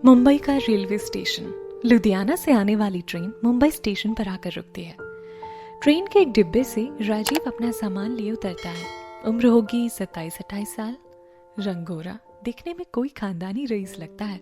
मुंबई का railway station. Ludhiana से आने वाली ट्रेन मुंबई स्टेशन पर आकर रुकती है। ट्रेन के एक डिब्बे से राजीव अपना सामान लिए उतरता है। उम्र होगी 27-28 साल। रंग गोरा, दिखने में कोई खानदानी रईस लगता है।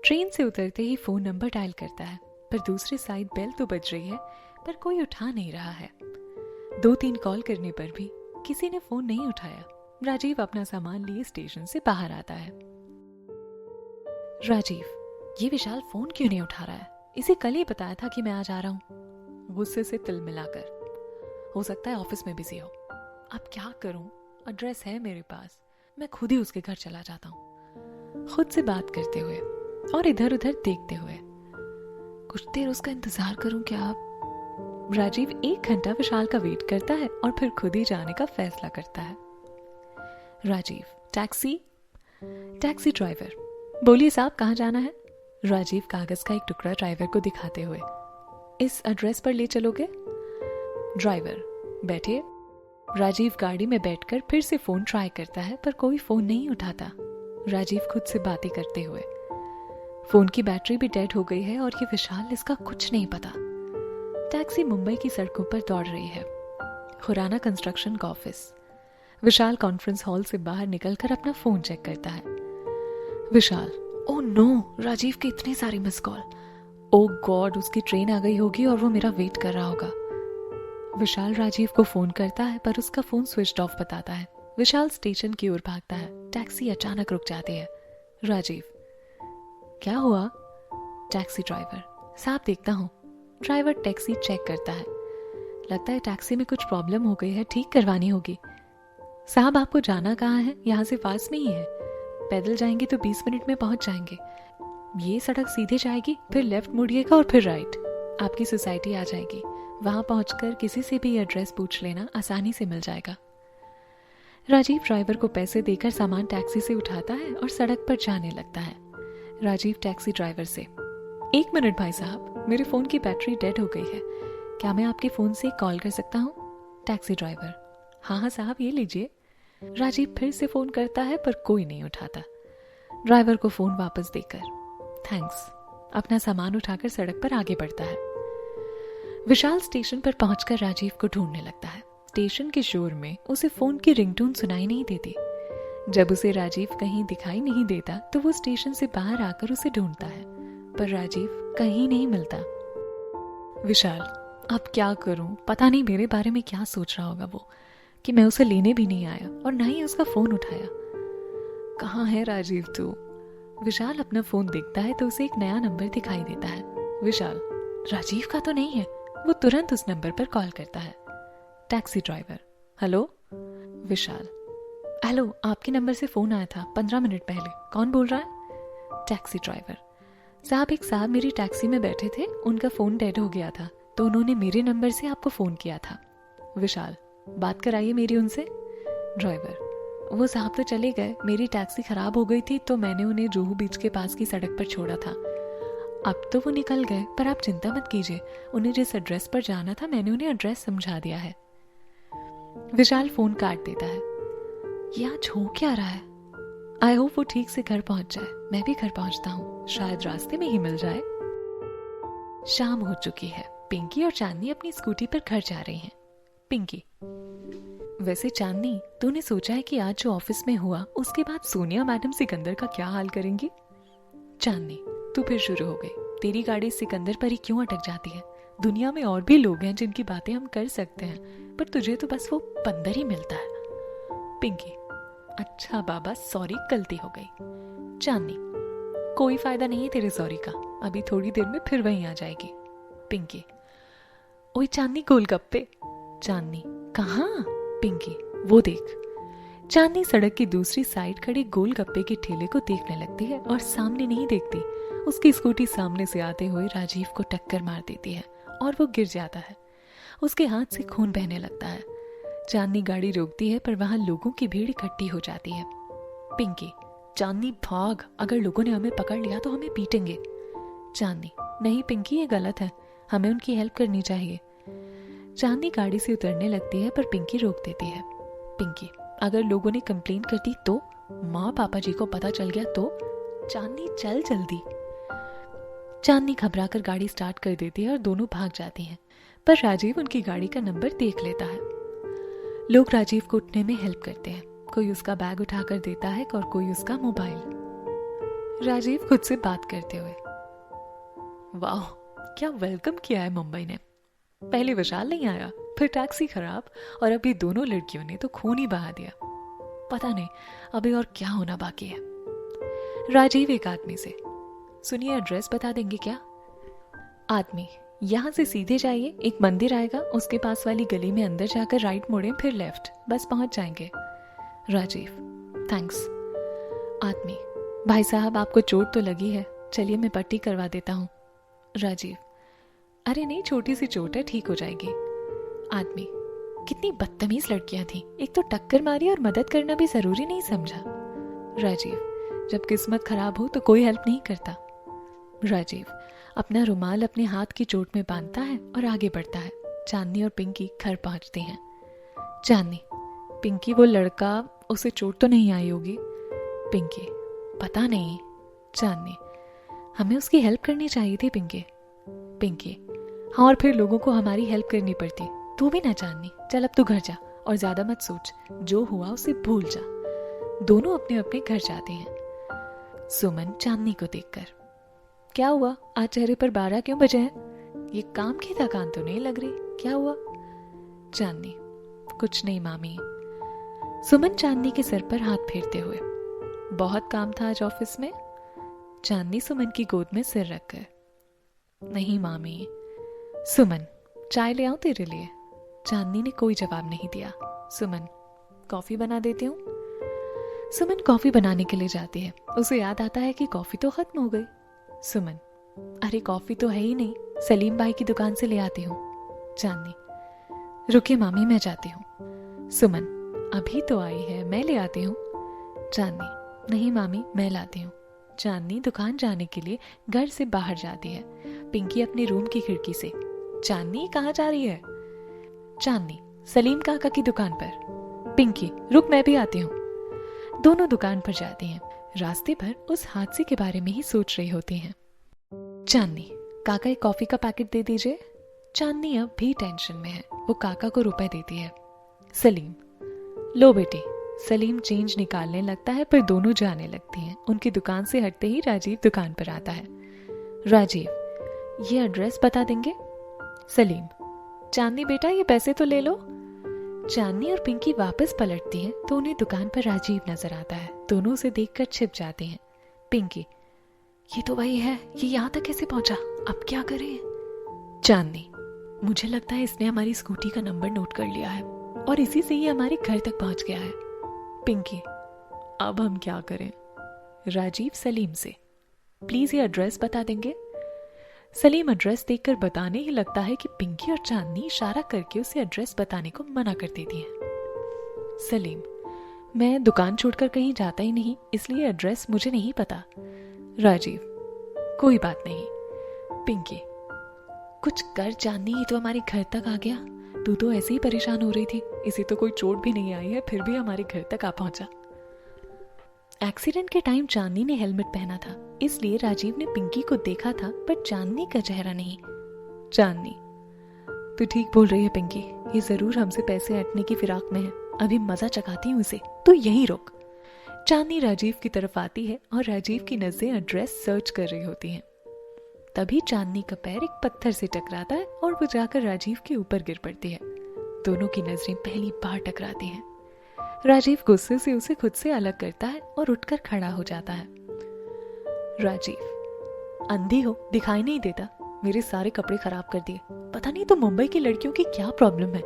ट्रेन से उतरते ही फोन नंबर डायल करता है, पर दूसरी साइड बेल तो बज रही है, पर कोई उठा नहीं रहा है। 2-3 कॉल करने पर भी किसी ने फोन नहीं उठाया। राजीव अपना सामान लिए स्टेशन से बाहर आता है। राजीव, ये विशाल फोन क्यों नहीं उठा रहा है? इसे कल ही बताया था कि मैं आज आ रहा हूँ। गुस्से से तिल मिलाकर, हो सकता है ऑफिस में बिजी हो। अब क्या करूं? एड्रेस है मेरे पास, मैं खुद ही उसके घर चला जाता हूँ। खुद से बात करते हुए और इधर उधर देखते हुए, कुछ देर उसका इंतजार करूं क्या? राजीव 1 घंटा विशाल का वेट करता है और फिर खुद ही जाने का फैसला करता है। राजीव, टैक्सी ड्राइवर, बोलिए साहब, कहाँ जाना है? राजीव कागज का एक टुकड़ा ड्राइवर को दिखाते हुए, इस एड्रेस पर ले चलोगे? ड्राइवर, बैठिए। राजीव गाड़ी में बैठकर फिर से फोन ट्राई करता है, पर कोई फोन नहीं उठाता। राजीव खुद से बातें करते हुए, फोन की बैटरी भी डेड हो गई है और ये विशाल, इसका कुछ नहीं पता। टैक्सी मुंबई की सड़कों पर दौड़ रही है। खुराना कंस्ट्रक्शन का ऑफिस। विशाल कॉन्फ्रेंस हॉल से बाहर निकलकर अपना फोन चेक करता है। विशाल, ओह नो, राजीव के इतने सारे मिस कॉल। ओह गॉड, उसकी ट्रेन आ गई होगी और वो मेरा वेट कर रहा होगा। विशाल राजीव को फोन करता है, पर उसका फोन स्विच ऑफ बताता है। विशाल स्टेशन की ओर भागता है। टैक्सी अचानक रुक जाती है। राजीव, क्या हुआ? टैक्सी ड्राइवर, साहब देखता हूँ। ड्राइवर टैक्सी चेक करता है। लगता है टैक्सी में कुछ प्रॉब्लम हो गई है, ठीक करवानी होगी। साहब, आपको जाना कहाँ है? यहाँ से पास में ही है। पैदल जाएंगे तो 20 मिनट में पहुंच जाएंगे। ये सड़क सीधे जाएगी, फिर लेफ्ट मुड़िएगा और फिर राइट, आपकी सोसाइटी आ जाएगी। वहां पहुंचकर किसी से भी एड्रेस पूछ लेना, आसानी से मिल जाएगा। राजीव ड्राइवर को पैसे देकर सामान टैक्सी से उठाता है और सड़क पर जाने लगता है। राजीव टैक्सी ड्राइवर से, 1 मिनट भाई साहब, मेरे फोन की बैटरी डेड हो गई है, क्या मैं आपके फोन से कॉल कर सकता हूँ? टैक्सी ड्राइवर, हाँ साहब, ये लीजिए। राजीव फिर से फोन करता है, पर कोई नहीं उठाता। ड्राइवर को फोन वापस देकर, थैंक्स, अपना सामान उठाकर सड़क पर आगे बढ़ता है। विशाल स्टेशन पर पहुंचकर राजीव को ढूंढने लगता है। स्टेशन के शोर में उसे फोन की रिंगटोन सुनाई नहीं देती। जब उसे राजीव कहीं दिखाई नहीं देता तो वो स्टेशन से बाहर आकर उसे ढूंढता है, पर राजीव कहीं नहीं मिलता। विशाल, अब क्या करूं? पता नहीं मेरे बारे में क्या सोच रहा होगा वो, कि मैं उसे लेने भी नहीं आया और ना ही उसका फोन उठाया। कहाँ है राजीव तू? विशाल अपना फोन देखता है तो उसे एक नया नंबर दिखाई देता है। विशाल, राजीव का तो नहीं है। वो तुरंत उस नंबर पर कॉल करता है। Taxi driver, hello. Vishal, hello, आपके नंबर से फोन आया था 15 मिनट पहले, कौन बोल रहा है? टैक्सी ड्राइवर, साहब, एक साहब मेरी टैक्सी में बैठे थे, उनका फोन डेड हो गया था तो उन्होंने मेरे नंबर से आपको फोन किया था। विशाल, बात कराइए मेरी उनसे। ड्राइवर, वो साहब तो चले गए, मेरी टैक्सी खराब हो गई थी तो मैंने उन्हें जुहू बीच के पास की सड़क पर छोड़ा था। अब तो वो निकल गए, पर आप चिंता मत कीजिए, उन्हें जिस एड्रेस पर जाना था मैंने उन्हें एड्रेस समझा दिया है। विशाल फोन काट देता है। ये आज हो क्या रहा है? आई होप वो ठीक से घर पहुंच जाए। मैं भी घर पहुंचता हूँ, शायद रास्ते में ही मिल जाए। शाम हो चुकी है। पिंकी और चांदनी अपनी स्कूटी पर घर जा रही हैं। पिंकी, वैसे चांदनी, तूने सोचा है कि आज जो ऑफिस में हुआ उसके बाद सोनिया मैडम सिकंदर का क्या हाल करेंगी? चांदनी, तू फिर शुरू हो गई। तेरी गाड़ी सिकंदर पर ही क्यों अटक जाती है? दुनिया में और भी लोग हैं जिनकी बातें हम कर सकते हैं, पर तुझे तो बस वो बंदर ही मिलता है। पिंकी, अच्छा बाबा, सॉरी, गलती हो गई। चांदनी, कोई फायदा नहीं है तेरे सॉरी का, अभी थोड़ी देर में फिर वहीं आ जाएगी। पिंकी, ओए चांदनी, गोलगप्पे। चांदनी, कहाँ? पिंकी, वो देख। चांदनी सड़क की दूसरी साइड खड़े गोलगप्पे के ठेले को देखने लगती है और सामने नहीं देखती, उसकी स्कूटी सामने से आते हुए राजीव को टक्कर मार देती है और वो गिर जाता है। उसके हाथ से खून बहने लगता है। चांदनी गाड़ी रोकती है, पर वहां लोगों की भीड़ इकट्ठी हो जाती है। पिंकी, चांदनी भाग, अगर लोगों ने हमें पकड़ लिया तो हमें पीटेंगे। चांदनी, नहीं पिंकी, ये गलत है, हमें उनकी हेल्प करनी चाहिए। चांदनी गाड़ी से उतरने लगती है, पर पिंकी रोक देती है। पिंकी, अगर लोगों ने कंप्लेन कर दी तो? माँ पापा जी को पता चल गया तो? चांदनी चल जल्दी। चांदनी घबराकर गाड़ी स्टार्ट कर देती है और दोनों भाग जाती हैं, पर राजीव उनकी गाड़ी का नंबर देख लेता है। लोग राजीव को उठने में हेल्प करते हैं, कोई उसका बैग उठाकर देता है और कोई उसका मोबाइल। राजीव खुद से बात करते हुए, वाह क्या वेलकम किया है मुंबई ने। पहले विशाल नहीं आया, फिर टैक्सी खराब, और अभी दोनों लड़कियों ने तो खून ही बहा दिया। पता नहीं अभी और क्या होना बाकी है। राजीव एक आदमी से, सुनिए एड्रेस बता देंगे क्या? आदमी, यहाँ से सीधे जाइए, एक मंदिर आएगा, उसके पास वाली गली में अंदर जाकर राइट मोड़ें, फिर लेफ्ट, बस पहुंच जाएंगे। राजीव, थैंक्स। आदमी, भाई साहब आपको चोट तो लगी है, चलिए मैं पट्टी करवा देता हूँ। राजीव, अरे नहीं, छोटी सी चोट है, ठीक हो जाएगी। आदमी, कितनी बदतमीज लड़कियां थी, एक तो टक्कर मारी और मदद करना भी जरूरी नहीं समझा। राजीव, जब किस्मत खराब हो तो कोई हेल्प नहीं करता। राजीव अपना रुमाल अपने हाथ की चोट में बांधता है और आगे बढ़ता है। चांदनी और पिंकी घर पहुंचते हैं। चांदनी, पिंकी वो लड़का, उसे चोट तो नहीं आई होगी? पिंकी, पता नहीं। चांदनी, हमें उसकी हेल्प करनी चाहिए थी पिंकी। पिंकी, हाँ और फिर लोगों को हमारी हेल्प करनी पड़ती। तू भी ना चांदनी, चल अब तू घर जा और ज्यादा मत सोच, जो हुआ उसे भूल जा। दोनों अपने अपने घर जाते हैं। सुमन चांदनी को देखकर, क्या हुआ, आज चेहरे पर 12 क्यों बजे हैं? ये काम की थकान तो नहीं लग रही, क्या हुआ? चांदनी, कुछ नहीं मामी। सुमन चांदनी के सर पर हाथ फेरते हुए, बहुत काम था आज ऑफिस में? चांदनी सुमन की गोद में सिर रखकर, नहीं मामी। सुमन, चाय ले आऊं तेरे लिए? चांदनी ने कोई जवाब नहीं दिया। सुमन, कॉफी बना देती हूँ। सुमन कॉफी बनाने के लिए जाती है, उसे याद आता है कि कॉफी तो खत्म हो गई। सुमन, अरे कॉफी तो है ही नहीं, सलीम भाई की दुकान से ले आती हूँ। चांदनी, रुकिए मामी मैं जाती हूँ। सुमन, अभी तो आई है, मैं ले आती हूँ। चांदनी, नहीं मामी मैं लाती हूँ। चांदनी दुकान जाने के लिए घर से बाहर जाती है। पिंकी अपने रूम की खिड़की से, चांदनी कहाँ जा रही है? चांदनी, सलीम काका की दुकान पर। पिंकी, रुक मैं भी आती हूँ। दोनों दुकान पर जाती हैं। रास्ते भर उस हादसे के बारे में ही सोच रही होती हैं। चांदनी, काका एक कॉफी का पैकेट दे दीजिए। चांदनी अब भी टेंशन में है, वो काका को रुपए देती है। सलीम, लो बेटी। सलीम चेंज निकालने लगता है, पर दोनों जाने लगती हैं। उनकी दुकान से हटते ही राजीव दुकान पर आता है। राजीव, ये एड्रेस बता देंगे? सलीम, चांदनी बेटा ये पैसे तो ले लो। चांदनी और पिंकी वापस पलटती हैं तो उन्हें दुकान पर राजीव नजर आता है। दोनों उसे देखकर छिप जाते हैं। पिंकी, ये तो वही है, ये यहाँ तक कैसे पहुंचा, अब क्या करें? चांदनी, मुझे लगता है इसने हमारी स्कूटी का नंबर नोट कर लिया है और इसी से ही हमारे घर तक पहुंच गया है। पिंकी, अब हम क्या करें? राजीव सलीम से, प्लीज ये एड्रेस बता देंगे? सलीम एड्रेस देखकर बताने ही लगता है कि पिंकी और चांदनी इशारा करके उसे एड्रेस बताने को मना कर देती हैं। सलीम, मैं दुकान छोड़कर कहीं जाता ही नहीं, इसलिए एड्रेस मुझे नहीं पता। राजीव, कोई बात नहीं। पिंकी, कुछ कर चांदनी, ये तो हमारे घर तक आ गया। तू तो ऐसे ही परेशान हो रही थी, इसे तो कोई चोट भी नहीं आई है, फिर भी हमारे घर तक आ पहुंचा। एक्सीडेंट के टाइम चांदनी ने हेलमेट पहना था, इसलिए राजीव ने पिंकी को देखा था, पर चांदनी का चेहरा नहीं। चांदनी, तू ठीक बोल रही है पिंकी, ये जरूर हमसे पैसे हटने की फिराक में है, अभी मजा चखाती हूँ इसे, तू यहीं रुक। चांदनी राजीव की तरफ आती है और राजीव की नजरें एड्रेस सर्च कर रही होती हैं। तभी चांदनी का पैर एक पत्थर से टकराता है और वो जाकर राजीव के ऊपर गिर पड़ती है। दोनों की नजरें पहली बार टकराती हैं। राजीव गुस्से से उसे खुद से अलग करता है और उठकर खड़ा हो जाता है। राजीव, अंधी हो, दिखाई नहीं देता? मेरे सारे कपड़े खराब कर दिए। पता नहीं तो मुंबई की लड़कियों की क्या प्रॉब्लम है,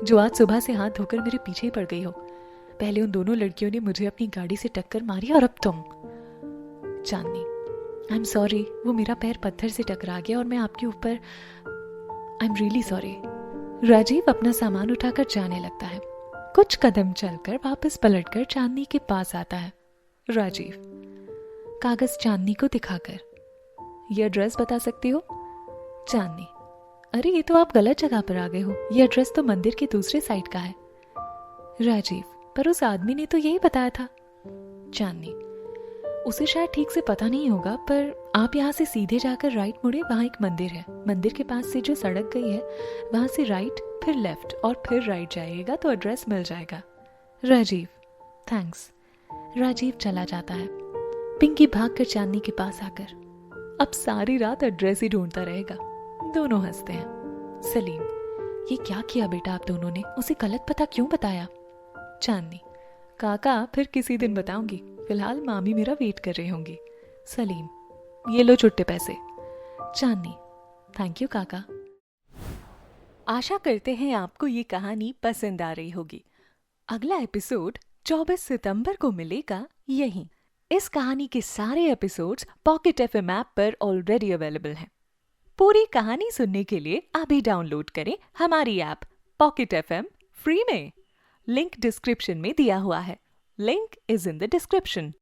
जो आज सुबह से हाथ धोकर मेरे पीछे ही पड़ गई हो। पहले उन दोनों लड़कियों ने मुझे अपनी गाड़ी से टक्कर मारी और अब तुम। चांदनी, आई एम सॉरी, वो मेरा पैर पत्थर से टकरा गया और मैं आपके ऊपर, I am really sorry. Rajiv अपना सामान उठाकर जाने लगता है। कुछ कदम चलकर वापस पलटकर चांदनी के पास आता है। राजीव, कागज चांदनी को दिखाकर, ये एड्रेस बता सकती हो? चांदनी, अरे ये तो आप गलत जगह पर आ गए हो, ये एड्रेस तो मंदिर के दूसरे साइड का है। राजीव, पर उस आदमी ने तो यही बताया था। चांदनी, उसे शायद ठीक से पता नहीं होगा, पर आप यहाँ से सीधे जाकर राइट मुड़े, वहाँ एक मंदिर है। मंदिर के पास से जो सड़क गई है वहाँ से राइट, फिर लेफ्ट और फिर राइट जाइएगा तो एड्रेस मिल जाएगा। राजीव। थैंक्स। राजीव चला जाता है। पिंकी भागकर चांदनी के पास आकर अब सारी रात एड्रेस ही ढूंढता रहेगा। दोनों हंसते हैं। सलीम। ये क्या किया बेटा आप दोनों ने, उसे गलत पता क्यों बताया? चांदनी। काका फिर किसी दिन बताऊंगी, फिलहाल मामी मेरा वेट कर रही होंगी। सलीम। ये लो छुट्टे पैसे। चांदनी। थैंक यू काका। आशा करते हैं आपको ये कहानी पसंद आ रही होगी। अगला एपिसोड 24 सितंबर को मिलेगा यहीं। इस कहानी के सारे एपिसोड्स पॉकेट एफएम ऐप पर ऑलरेडी अवेलेबल हैं। पूरी कहानी सुनने के लिए अभी डाउनलोड करें हमारी ऐप पॉकेट एफएम फ्री में। लिंक डिस्क्रिप्शन में दिया हुआ है। Link is in the description.